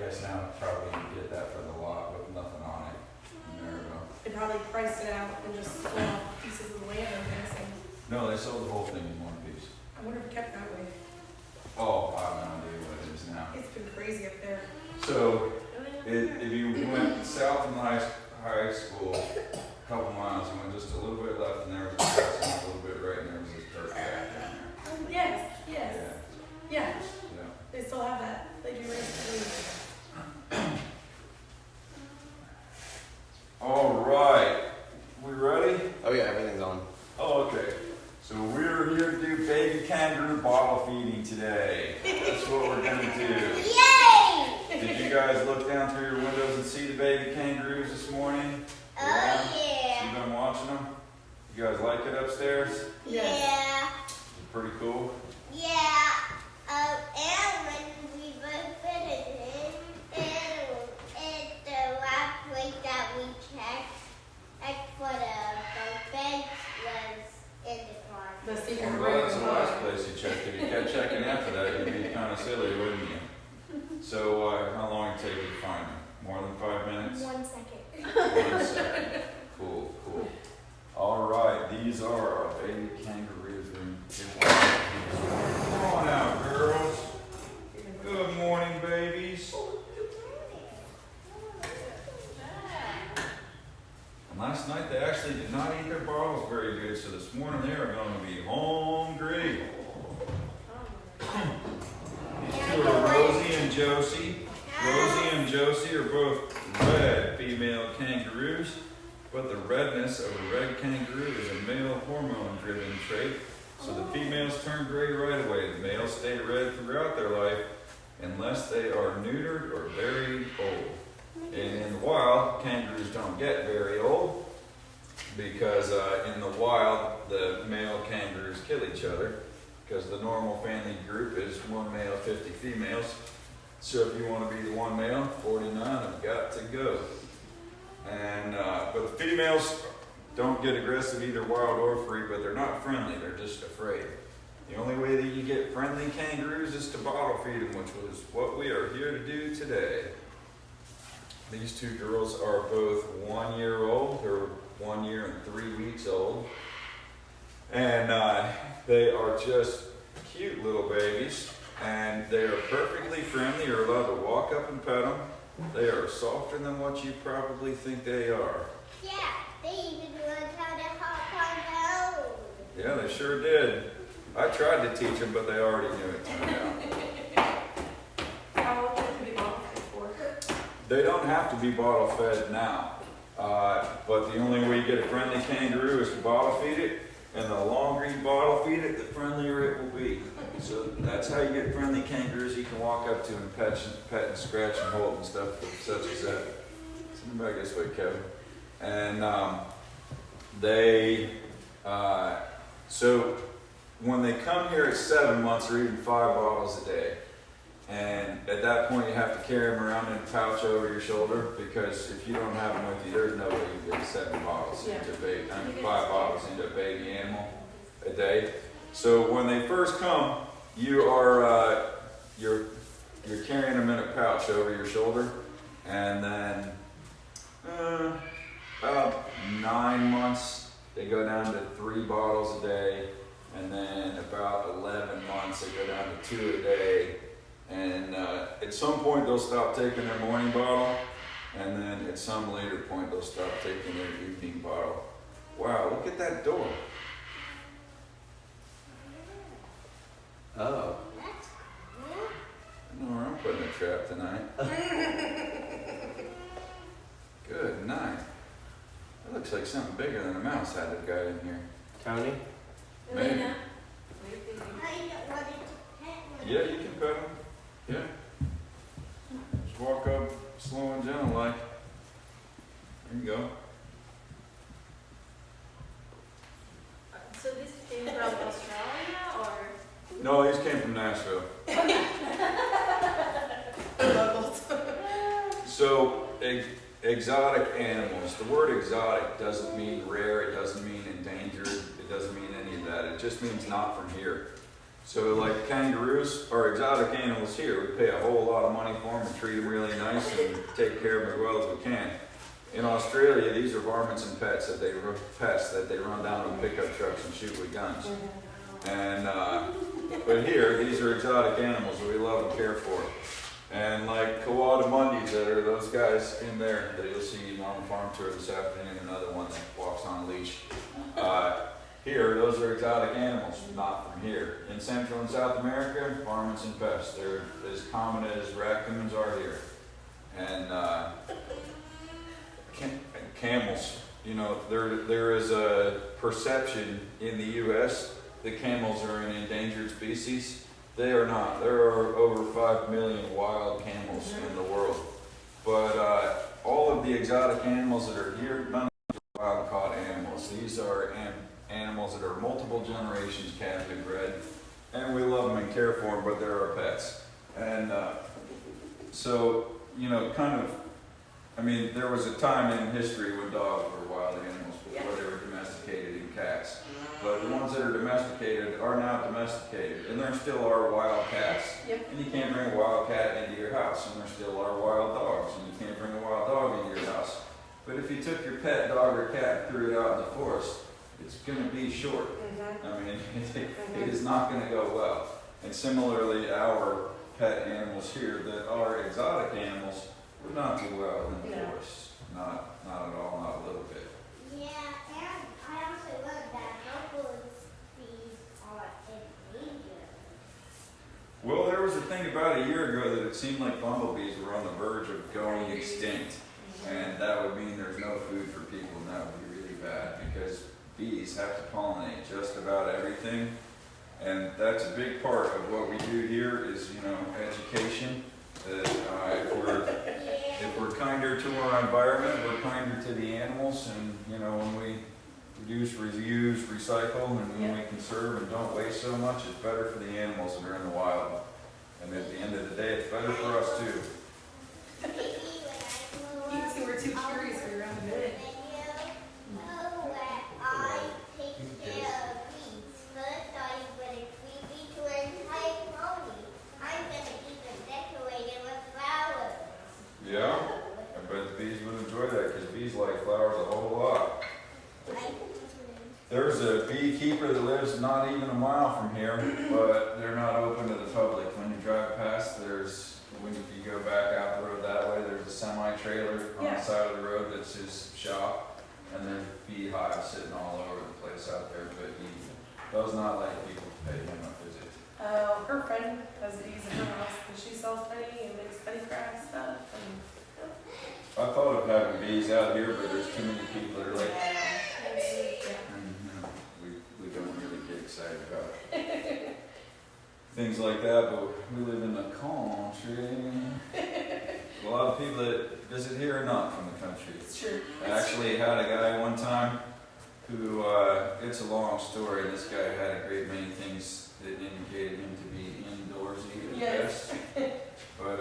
guess now probably you get that for the lot with nothing on it. There we go. They probably priced it out and just sold off pieces of land, I'm guessing. No, they sold the whole thing in one piece. I wonder if it kept that way. Oh, I have no idea what it is now. It's been crazy up there. So, if you went south from high school, a couple miles, you went just a little bit left, and there was a grass, and a little bit right, and there was this dirt track down there. Oh, yes, yes. Yeah, Yeah, yeah. they still have that. They do race. All right, we ready? Oh yeah, everything's on. Oh, okay. So we're here to do baby kangaroo bottle feeding today. That's what we're gonna do. Yay! Did you guys look down through your windows and see the baby kangaroos this morning? Oh So yeah. you've been watching them? You guys like it upstairs? Yeah. Pretty cool. Yeah. And when we were visiting, and the last place that we checked for the bench was in the car. The secret Well, that's room. the last place you checked. If you kept checking after that, you'd be kind of silly, wouldn't you? So how long did it take you to find them? More than 5 minutes? 1 second. 1 second. Cool, cool. All right, these are our baby kangaroos. Come on out, girls. Good morning, babies. And last night they actually did not eat their bottles very good, so this morning they are going to be hungry. These two are Rosie and Josie. Rosie and Josie are both red female kangaroos, but the redness of a red kangaroo is a male hormone-driven trait, so the females turn gray right away. The males stay red throughout their life unless they are neutered or very old. And in the wild, kangaroos don't get very old because in the wild, the male kangaroos kill each other because the normal family group is 1 male, 50 females. So if you want to be the 1 male, 49 have got to go. And but the females don't get aggressive either wild or free, but they're not friendly, they're just afraid. The only way that you get friendly kangaroos is to bottle feed them, which was what we are here to do today. These two girls are both 1 year old, they're 1 year and 3 weeks old. And they are just cute little babies, and they are perfectly friendly. You're allowed to walk up and pet them. They are softer than what you probably think they are. Yeah, they even learned how to hop on those. Yeah, they sure did. I tried to teach them, but they already knew it turned out. How old can they be bottle fed for? They don't have to be bottle fed now, but the only way you get a friendly kangaroo is to bottle feed it, and the longer you bottle feed it, the friendlier it will be. So that's how you get friendly kangaroos you can walk up to and pet and scratch and hold and stuff such as that. Send them back this way, Kevin. And so when they come here at 7 months, they're eating 5 bottles a day. And at that point, you have to carry them around in a pouch over your shoulder, because if you don't have them with you, there's no way you get 7 bottles into a baby, 5 bottles into a baby animal a day. So when they first come, you are you're carrying them in a pouch over your shoulder, and then about 9 months they go down to 3 bottles a day, and then about 11 months they go down to 2 a day. And at some point they'll stop taking their morning bottle, and then at some later point they'll stop taking their evening bottle. Wow, look at that door. Oh. I know where I'm putting a trap tonight. Good night. That looks like something bigger than a mouse had to got in here. Tony? Maybe. I don't want it to pet one. Yeah, you can pet them. Yeah. Just walk up slow and gentle like. There you go. So this came from Australia or? No, these came from Nashville. Locals. So, exotic animals. The word exotic doesn't mean rare, it doesn't mean endangered, it doesn't mean any of that. It just means not from here. So like kangaroos are exotic animals here. We pay a whole lot of money for them and treat them really nice and take care of them as well as we can. In Australia, these are varmints and pets that they run down with pickup trucks and shoot with guns. And but here, these are exotic animals that we love and care for. And like koalamundis, that are those guys in there that you'll see on the farm tour this afternoon, another one that walks on a leash. Here, those are exotic animals, not from here. In Central and South America, varmints and pests, they're as common as raccoons are here. And camels, you know, there is a perception in the U.S. that camels are an endangered species. They are not. There are over 5 million wild camels in the world. But all of the exotic animals that are here, none of them are wild caught animals. These are animals that are multiple generations captive bred, and we love them and care for them, but they're our pets. And so, you know, kind of, I mean, there was a time in history when dogs were wild animals before they were domesticated in cats. But the ones that are domesticated are now domesticated, and there still are wild cats. Yep. And you can't bring a wild cat into your house, and there still are wild dogs, and you can't bring a wild dog into your house. But if you took your pet dog or cat and threw it out in the forest, it's going to be short. I mean, it is not going to go well. And similarly, our pet animals here that are exotic animals would not do well in the forest. Not at all, not a little bit. Yeah, and I also learned that bumblebees are endangered. Well, there was a thing about a year ago that it seemed like bumblebees were on the verge of going extinct. And that would mean there's no food for people, and that would be really bad because bees have to pollinate just about everything. And that's a big part of what we do here is, you know, education. That if we're kinder to our environment, we're kinder to the animals, and you know, when we reduce, reuse, recycle, and when we conserve and don't waste so much, it's better for the animals that are in the wild. And at the end of the day, it's better for us too. You can see we're too curious for around the minute. I take care of bees. First, I put a creepy to an entire pony. I'm gonna keep it decorated with flowers. Yeah, I bet the bees would enjoy that because bees like flowers a whole lot. There's a beekeeper that lives not even a mile from here, but they're not open to the public. When you drive past, when you go back out the road that way, there's a semi-trailer on the side of the road that's his shop, and there's beehives sitting all over the place out there, but he does not like people to pay him a visit. Her friend has bees in her house, and she sells honey and makes honey craft stuff. I thought of having bees out here, but there's too many people that are like, we don't really get excited about it. Things like that, but we live in the country. A lot of people that visit here are not from the country. It's true. I actually had a guy one time who, it's a long story, this guy had a great many things that indicated him to be indoorsy at best. But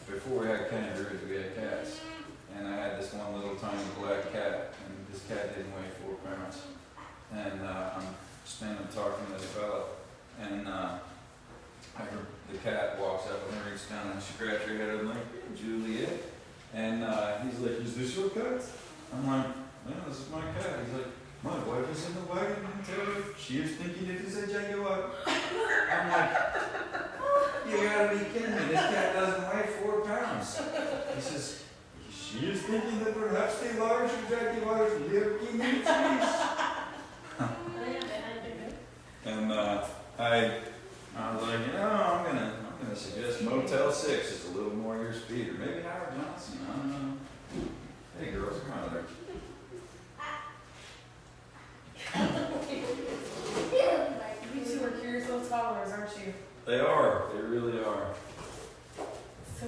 before we had kangaroos, we had cats. And I had this one little tiny black cat, and this cat didn't weigh 4 pounds. And I'm standing talking to this fella, and I heard the cat walks up and reaches down and scratches her head. I'm like, "Hey, Juliet." And he's like, "Is this your cat?" I'm like, "No, this is my cat." He's like, "My wife is in the wagon and tell her she is thinking it is a jaguar." I'm like, "You gotta be kidding me. This cat doesn't weigh 4 pounds." He says, "She is thinking that perhaps the larger jaguars live in the trees." And I was like, I'm gonna suggest Motel 6. It's a little more your speed, or maybe Howard Johnson. I don't know. Hey girls, come out of there. You two are curious little toddlers, aren't you? They are. They really are. So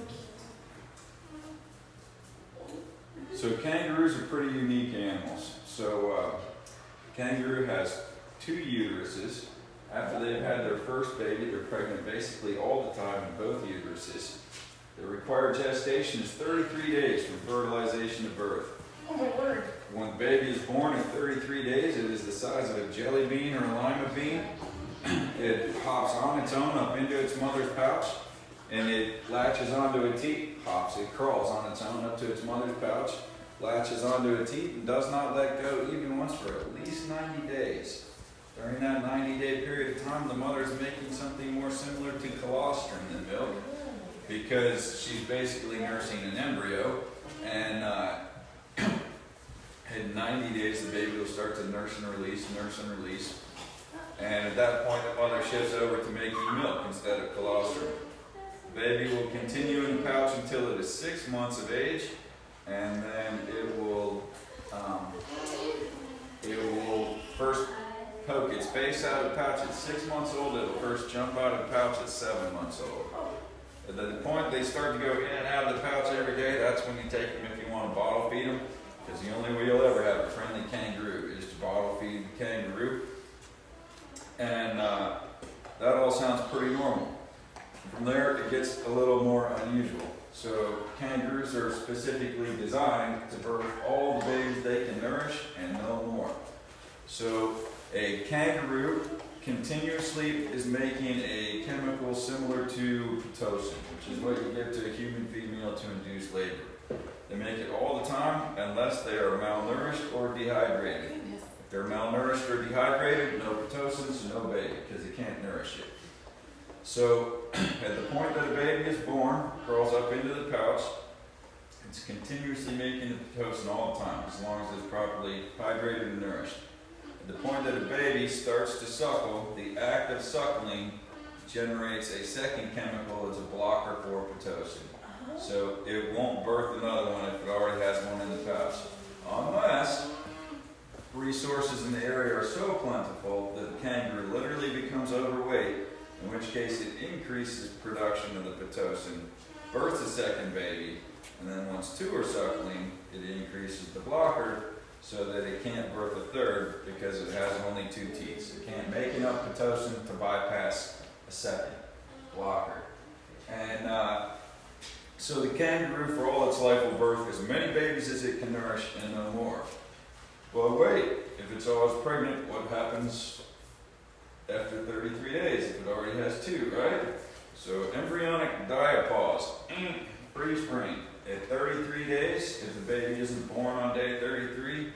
cute. So kangaroos are pretty unique animals. So kangaroo has 2 uteruses. After they've had their first baby, they're pregnant basically all the time in both uteruses. The required gestation is 33 days from fertilization to birth. Oh my word. When the baby is born at 33 days, it is the size of a jelly bean or a lima bean. it hops on its own up into its mother's pouch, and it latches onto a teat, it crawls on its own up to its mother's pouch, latches onto a teat, and does not let go even once for at least 90 days. During that 90-day period of time, the mother is making something more similar to colostrum than milk, because she's basically nursing an embryo, and in 90 days the baby will start to nurse and release, and at that point the mother shifts over to making milk instead of colostrum. The baby will continue in the pouch until it is 6 months of age, and then it will first poke its face out of the pouch at 6 months old. It'll first jump out of the pouch at 7 months old. At the point they start to go in and out of the pouch every day, that's when you take them if you want to bottle feed them, because the only way you'll ever have a friendly kangaroo is to bottle feed the kangaroo. And that all sounds pretty normal. From there, it gets a little more unusual. So kangaroos are specifically designed to birth all the babies they can nourish and no more. So a kangaroo continuously is making a chemical similar to pitocin, which is what you give to a human female to induce labor. They make it all the time unless they are malnourished or dehydrated. If they're malnourished or dehydrated, no pitocin, so no baby, because they can't nourish it. So at the point that a baby is born, crawls up into the pouch, it's continuously making the pitocin all the time, as long as it's properly hydrated and nourished. At the point that a baby starts to suckle, the act of suckling generates a second chemical that's a blocker for pitocin. So it won't birth another one if it already has one in the pouch. Unless resources in the area are so plentiful that the kangaroo literally becomes overweight, in which case it increases production of the pitocin, births a second baby, and then once two are suckling, it increases the blocker so that it can't birth a third because it has only 2 teats. It can't make enough pitocin to bypass a second blocker. And so the kangaroo, for all its life, will birth as many babies as it can nourish and no more. Well, wait, if it's always pregnant, what happens after 33 days if it already has 2, right? So embryonic diapause, pre-spring. At 33 days, if the baby isn't born on day 33,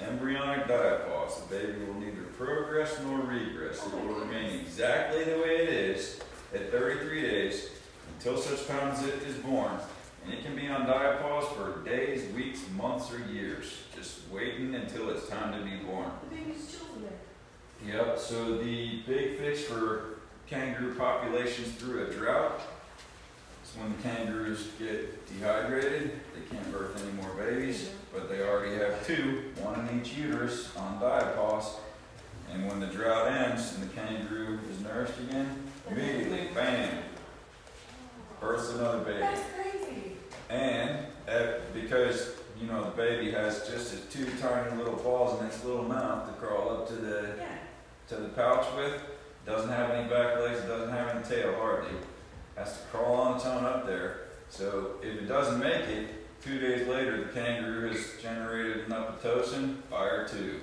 embryonic diapause. The baby will neither progress nor regress. It will remain exactly the way it is at 33 days until such time as it is born. And it can be on diapause for days, weeks, months, or years, just waiting until it's time to be born. The baby's children there. Yep, so the big fix for kangaroo populations through a drought is when the kangaroos get dehydrated. They can't birth any more babies, but they already have 2, one in each uterus on diapause. And when the drought ends and the kangaroo is nourished again, immediately, bam, births another baby. That's crazy. And because, you know, the baby has just its 2 tiny little paws in its little mouth to crawl up to the pouch with, doesn't have any back legs, it doesn't have any tail hardly, has to crawl on its own up there. So if it doesn't make it, 2 days later the kangaroo has generated enough pitocin, fire 2.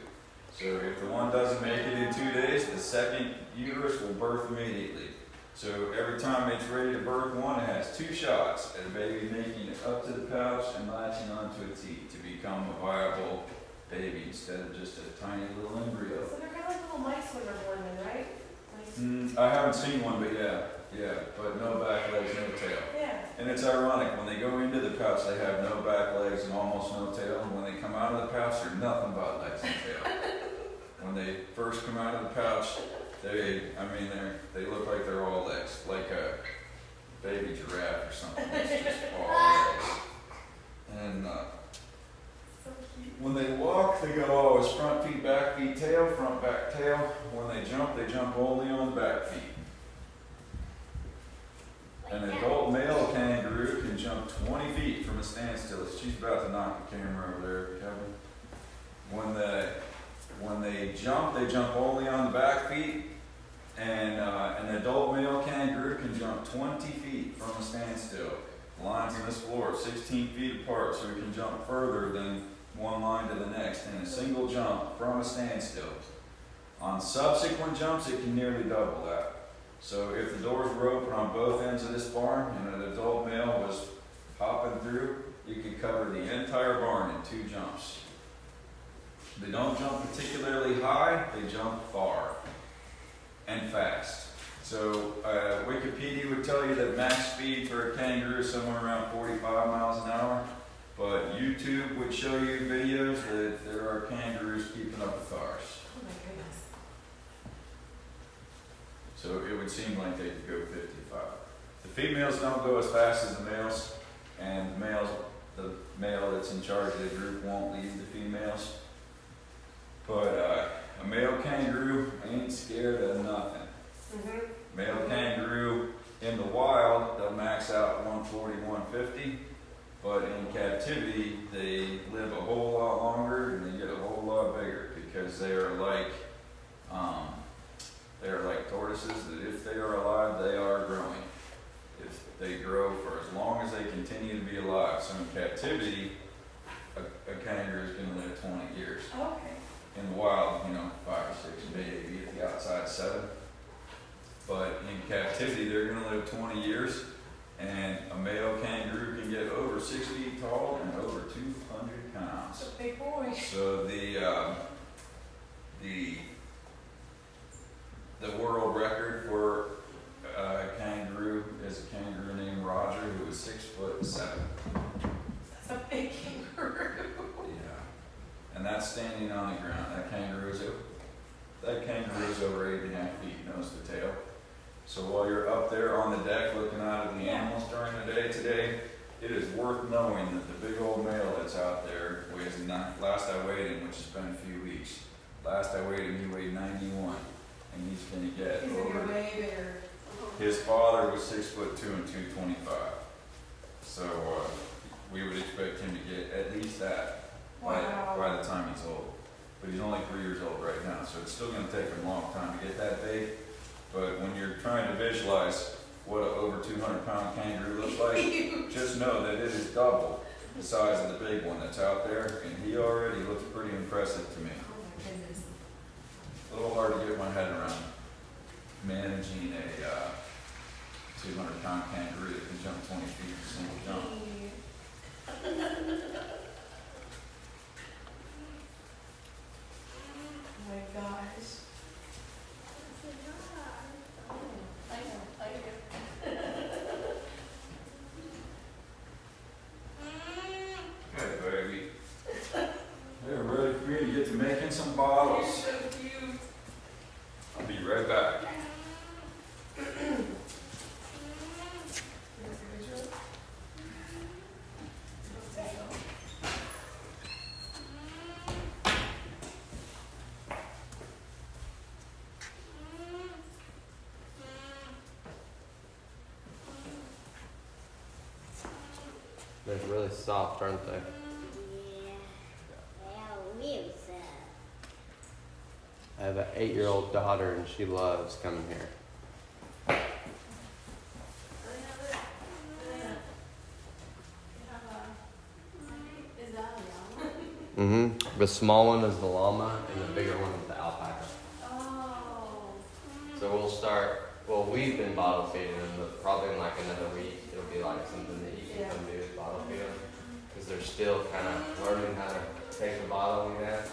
So if the one doesn't make it in 2 days, the second uterus will birth immediately. So every time it's ready to birth one, it has 2 shots at a baby making it up to the pouch and latching onto its teat to become a viable baby instead of just a tiny little embryo. So they're kind of like little mice when they're born then, right? Like, I haven't seen one, but yeah, but no back legs, no tail. yeah. And it's ironic, when they go into the pouch, they have no back legs and almost no tail, and when they come out of the pouch, they're nothing but legs and tail. When they first come out of the pouch, they look like they're all legs, like a baby giraffe or something. It's just all legs. And So cute. when they walk, they go always front feet, back feet, tail, front, back, tail. When they jump only on the back feet. An adult male kangaroo can jump 20 feet from a standstill. She's about to knock the camera over there, Kevin. When they jump only on the back feet. And an adult male kangaroo can jump 20 feet from a standstill. The lines on this floor are 16 feet apart, so he can jump further than one line to the next in a single jump from a standstill. On subsequent jumps, it can nearly double that. So if the doors were open on both ends of this barn and an adult male was hopping through, you could cover the entire barn in 2 jumps. They don't jump particularly high, they jump far and fast. So Wikipedia would tell you that max speed for a kangaroo is somewhere around 45 miles an hour, but YouTube would show you videos that there are kangaroos keeping up with cars. Oh my goodness. So it would seem like they could go 55. The females don't go as fast as the males, and the male that's in charge of the group won't lead the females. But a male kangaroo ain't scared of nothing. Mm-hmm. Male kangaroo in the wild, they'll max out 140, 150, but in captivity, they live a whole lot longer and they get a whole lot bigger because they are like tortoises that if they are alive, they are growing. If they grow for as long as they continue to be alive. So in captivity, a kangaroo is going to live 20 years. Okay. In the wild, 5 or 6, maybe at the outside 7. But in captivity, they're going to live 20 years, and a male kangaroo can get over 6 feet tall and over 200 pounds. It's a big boy. So the world record for a kangaroo is a kangaroo named Roger, who was 6'7". That's a big kangaroo. Yeah, and that's standing on the ground. That kangaroo is over 8.5 feet, nose to tail. So while you're up there on the deck looking out at the animals during the day today, it is worth knowing that the big old male that's out there weighs last I weighed him, which has been a few weeks. Last I weighed him, he weighed 91, and he's going to get He's gonna over. be way bigger. His father was 6'2" and 225, so we would expect him to get at least that Wow. by the time he's old. But he's only 3 years old right now, so it's still going to take him a long time to get that big. But when you're trying to visualize what an over 200-pound kangaroo looks like, just know that it is double the size of the big one that's out there, and he already looks pretty impressive to me. Oh my goodness. A little hard to get my head around managing a 200-pound kangaroo that can jump 20 feet in a single jump. Oh my gosh. I know. Okay, baby. They're ready for me to get to making some bottles. So cute. I'll be right back. They're really soft, aren't they? Yeah. They are really sad. I have an 8-year-old daughter and she loves coming here. Is that a llama? Mm-hmm. The small one is the llama and the bigger one is the alpaca. Oh. So we've been bottle feeding them, but probably in like another week it'll be like something that you can come do is bottle feed them. Because they're still kind of learning how to take the bottle we have.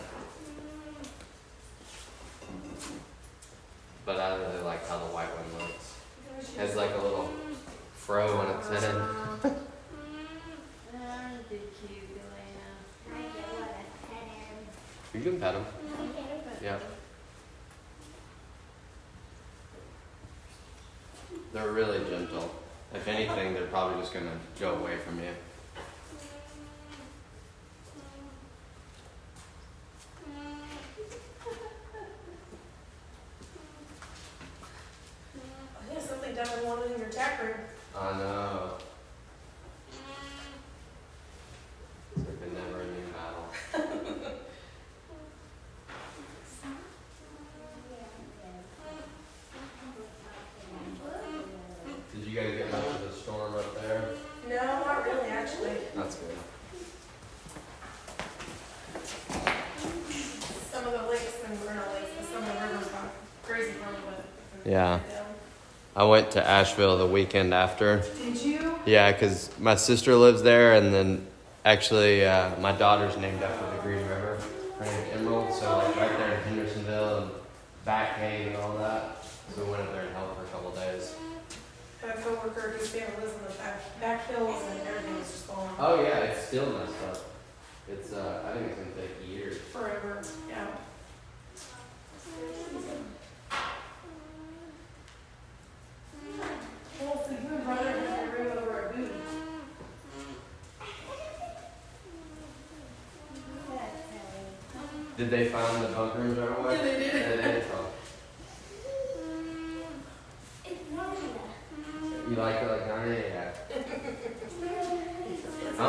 But I really like how the white one looks. It has like a little fro on its head. That'd be cute, Elena. I don't want to pet him. You can pet them. Okay. Yeah. They're really gentle. If anything, they're probably just gonna go away from you. I think something definitely wanted in your tech room. I know. It's like a never-ending battle. Did you guys get much of the storm up there? No, not really, actually. That's good. Some of the lakes and, or not lakes, but some of the rivers Yeah. I went to Asheville the weekend after. Did you? Yeah, because my sister lives there, and then actually my daughter's named after the Green River. Her name's Emerald, so like right there in Hendersonville and Back Cave and all that. So we went up there and helped for a couple days. I have a coworker whose family lives in the back hills and everything was just falling Oh yeah, it's still messed up. It's I think it's gonna take years. forever. Yeah. Well, so you and brother had to room over at Booty. Did they find the bunk rooms right away? Yeah, they did. Yeah, they did. Oh. You like it like Narnia? Yeah. I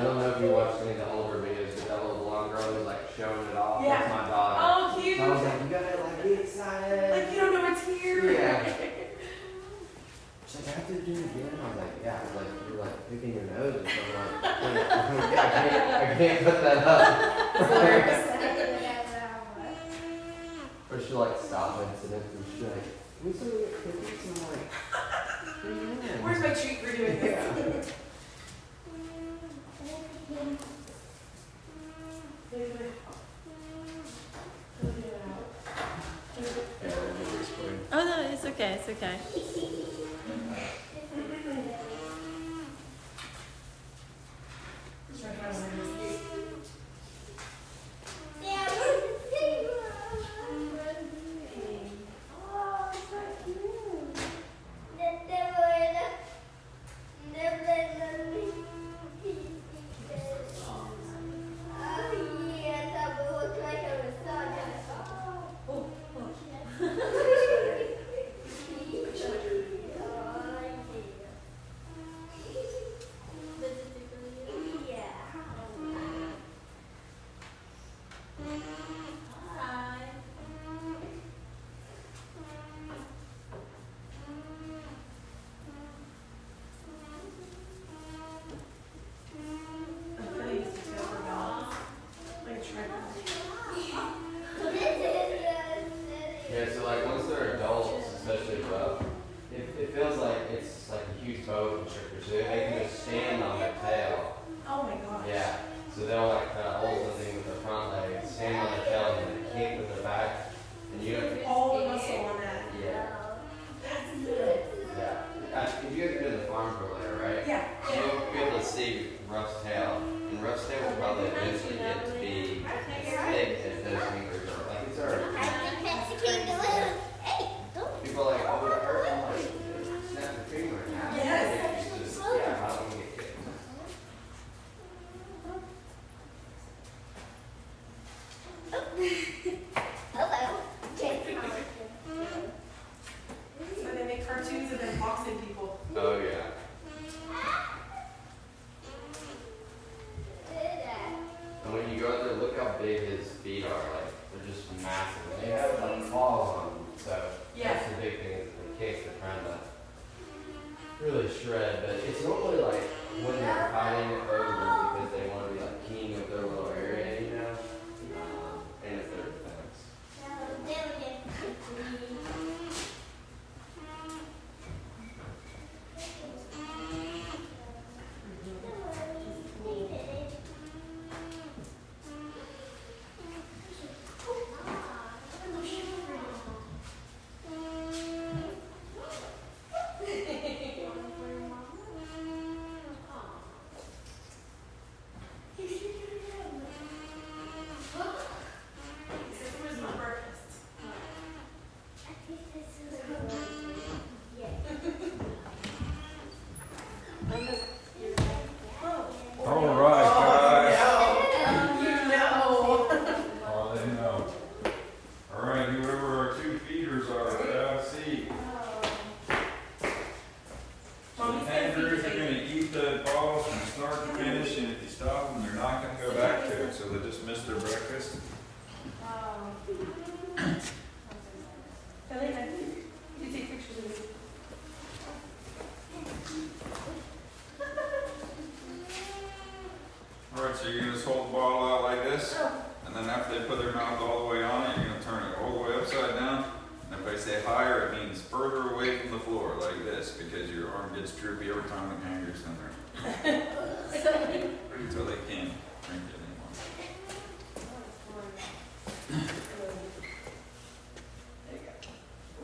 don't know if you watched any of the older videos, but that little blonde girl who's like showing it off. Yeah. That's my daughter. Oh, cute. So I was like, you gotta like be excited. Like you don't know it's here. Yeah. She's like, I have to do it again. I was like, yeah. I was like, you're like picking your nose or something. Like, yeah, I can't put that up. Or she'll like stop incident and she's like, we still get cookies? And I'm like, what are you doing? Where's my treat for doing this? Oh no, it's okay, it's okay. Yeah, so like once they're adults, especially it feels like it's like a huge boa constrictor, so they can just stand on their tail. Oh my gosh. Yeah, so they'll like hold something with their front legs, stand on their tail, and then kick with their back, and you don't. All the muscle on that. Yeah. Yeah. If you guys have been to the farm for later, right? Yeah. You'll be able to see Ruff's tail, and Ruff's tail will probably eventually get to be as thick as those fingers are. Like it's already. People are like, oh, it hurt. I'm like, snap your finger in half. Yes. It's just, yeah, I don't want to get kicked. Hello. So they make cartoons of them boxing people. Oh, yeah. And when you go out there, look how big his feet are. Like, they're just massive. And they have like claws on them. So Yeah. that's the big thing is the kicks. They're trying to really shred. But it's normally like when they're fighting over because they want to be like king of their little area, you know? And it's their defense. Where's my breakfast? All right, guys. You know. Oh, they know. All right, whoever our two feeders are, have a seat. Mommy's gonna Kangaroos feed are the gonna eat the bottles from start to finish, and if you stop them, they're not gonna go back to it, so they just miss their breakfast. Elena, you take pictures of me. All right, so you're gonna just hold the bottle out like this, and then after they put their mouth all the way on it, you're gonna turn it all the way upside down, and then if I say higher, it means further away from the floor, like this, because your arm gets droopy every time the kangaroo's in there. So they can't drink it anymore. There you go.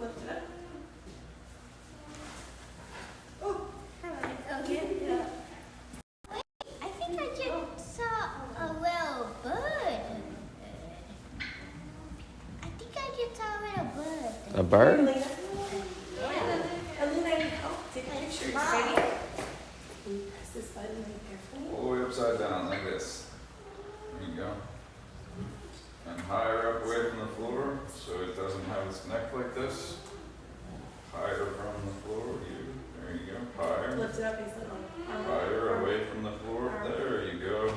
Lift it up. Okay. I think I just saw a little bird. I think I just saw a little bird. A bird? Alina, I need help. Take a picture, you ready? Press this button right there for me. All the way upside down, like this. There you go. And higher up away from the floor, so it doesn't have its neck like this. Higher from the floor, there you go, higher. Lift it up, he's little. Higher away from the floor, there you go.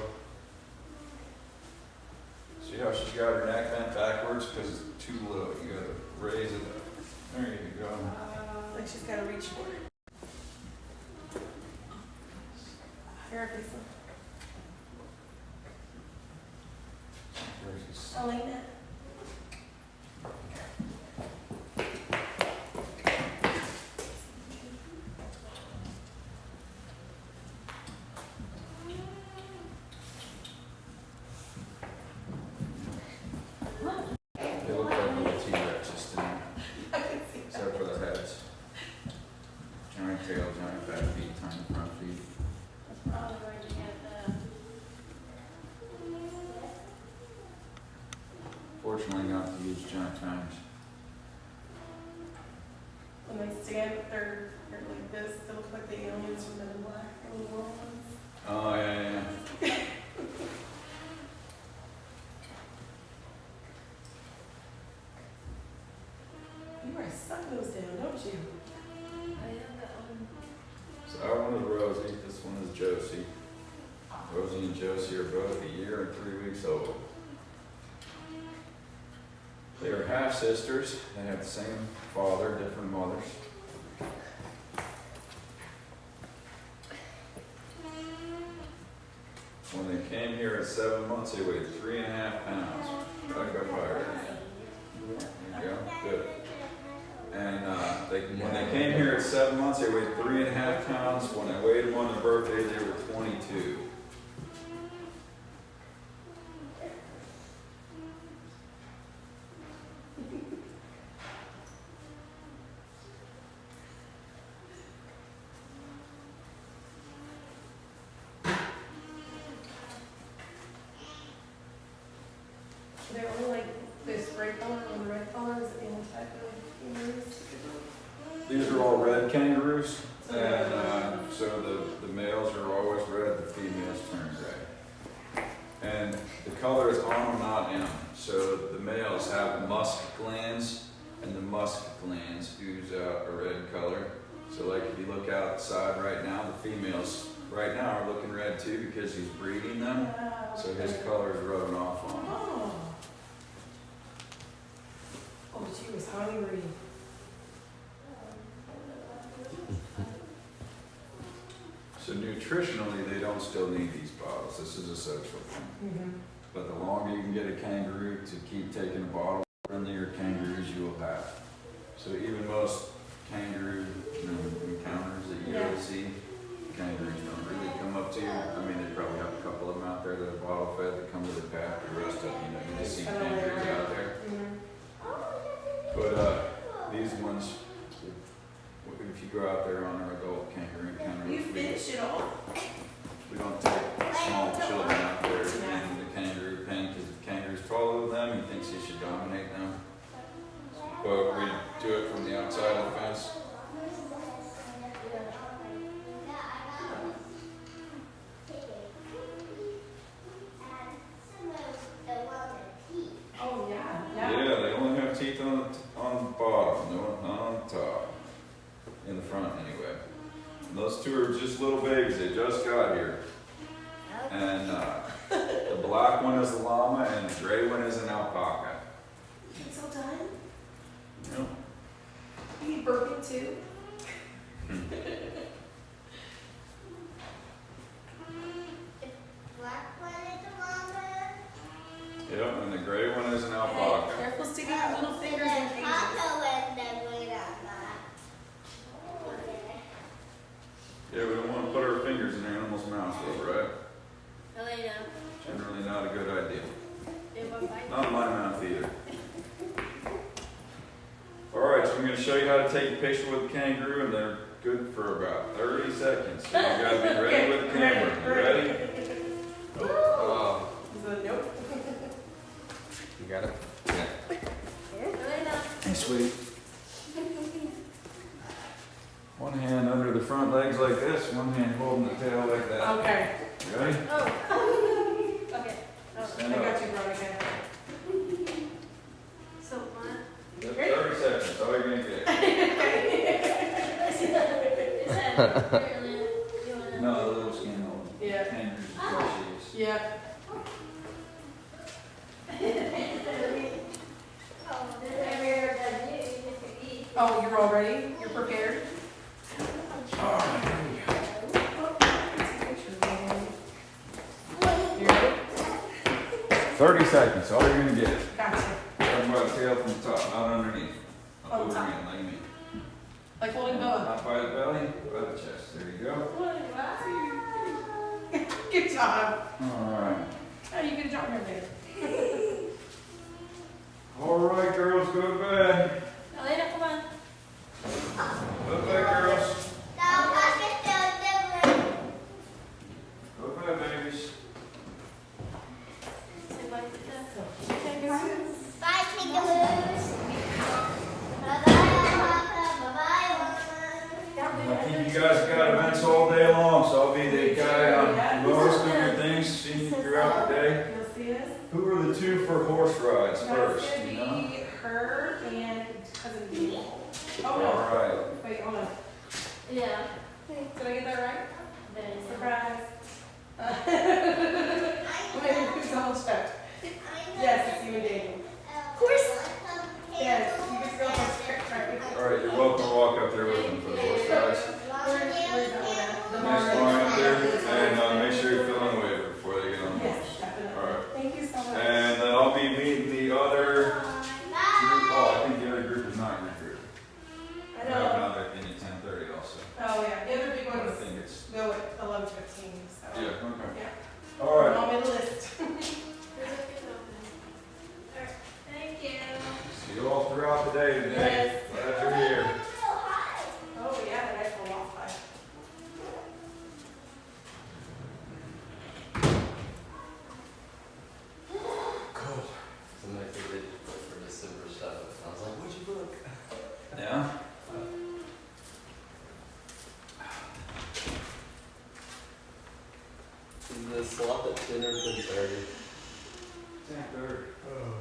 See how she's got her neck bent backwards because it's too low, you gotta raise it up. There you go. Like she's got to reach for it. Higher up, he's little. Alina. They look like little T-Rexes to me, I can see that. except for the heads. Giant tail, giant back feet, tiny front feet. That's probably going to get Fortunately, not the huge giant times. When they stand, they're like this. They look like the aliens from Men in Black. The little ones. Oh, yeah. You are sucking those down, don't you? So that one is Rosie, this one is Josie. Rosie and Josie are both a year and 3 weeks old. They are half sisters. They have the same father, different mothers. When they came here at 7 months, they weighed 3.5 pounds. Back up higher. There you go. Good. And when they came here at 7 months, they weighed 3.5 pounds. When I weighed them on their birthday, they were 22. They're only like this red color or the red color. Is it the only type of kangaroos? These are all red kangaroos, and so the males are always red, the females turn gray. And the color is on them, not in them. So the males have musk glands, and the musk glands ooze out a red color. So like if you look outside right now, the females right now are looking red too because he's breeding them. So his color is rubbing off on them. Oh. Oh, she was hungry. So nutritionally, they don't still need these bottles. This is a social thing. Mm-hmm. But the longer you can get a kangaroo to keep taking a bottle, the friendlier kangaroos you will have. So even most kangaroo encounters that you ever see, kangaroos don't really come up to you. I mean, they probably have a couple of them out there that are bottle fed that come to the pack. The rest of them, you just see kangaroos out there. Mm-hmm. But these ones, if you go out there on our adult kangaroo encounter, You finish it all? we don't take small children out there in the kangaroo pen because if the kangaroo's taller than them, he thinks he should dominate them. But we do it from the outside of the fence. Oh, yeah. Yeah, they only have teeth on the bottom, no, not on the top. In the front, anyway. And those two are just little babies, they just got here. And the black one is the llama, and the gray one is an alpaca. It's all done? Yep. You need burping too? Black one is a llama. Yep, and the gray one is an alpaca. Careful sticking your little fingers in The cages. taco and the though, right? Elena, Generally not a good idea. it was like. Not in my mouth either. Alright, so I'm going to show you how to take a picture with a kangaroo, and they're good for about 30 seconds. So you gotta be ready with the camera. You ready? Is it a nope? You got it? Elena. Hey, sweetie. One hand under the front legs like this, one hand holding the tail like that. Okay. You ready? Oh. Okay. Oh. Stand I up. got you, Veronica. So one. You got 30 seconds, all you're gonna get. Is that Elena? You wanna? No, the little skin hold. Yeah. Kangaroos are precious. Yeah. Oh, you're all ready? You're prepared? Alright, here we go. You ready? 30 seconds, all you're gonna get. Gotcha. Talking about the tail from the top, not underneath. On Over top. in, like me. Like holding both. Not by the belly, by the chest. There you go. Good job. Alright. Oh, you get a job right there. Alright, girls, go to bed. Elena, come on. Go to bed, girls. Go to bed, babies. Say bye to them. Bye, kangaroos. Bye-bye, I think you guys got events all day long, so I'll be the guy on most of your things, seeing you throughout the day. You'll see us? Who are the two for horse rides That's first? gonna You know? be her and cousin B. Oh no. Alright. Wait, hold on. Yeah. Did I get that right? There you go. Surprise. Wait, who's the whole step? Yes, it's you and Daniel. Of course. Yes, you get to go on right. Alright, you're welcome to walk up there with them for the horse rides. Where's that one at? The Next barn. line up there, and make sure you fill in the waiver before they get on the horse. Yes, definitely. Alright. Thank you so much. And then I'll be meeting the other group. Oh, I think the other group is not your group. I I have know. another thing at 10:30 also. Oh yeah, the other big But I ones think it's, go at 11:15. So. yeah, okay. Yeah. Alright. On my list. Thank you. See you all throughout the day today. Yes. Glad you're here. Oh yeah, the nice little loft pie. Cool. Somebody did for December 7th. I was like, what'd you book? Yeah? The slot at 10 or 10:30. 10:30. Oh.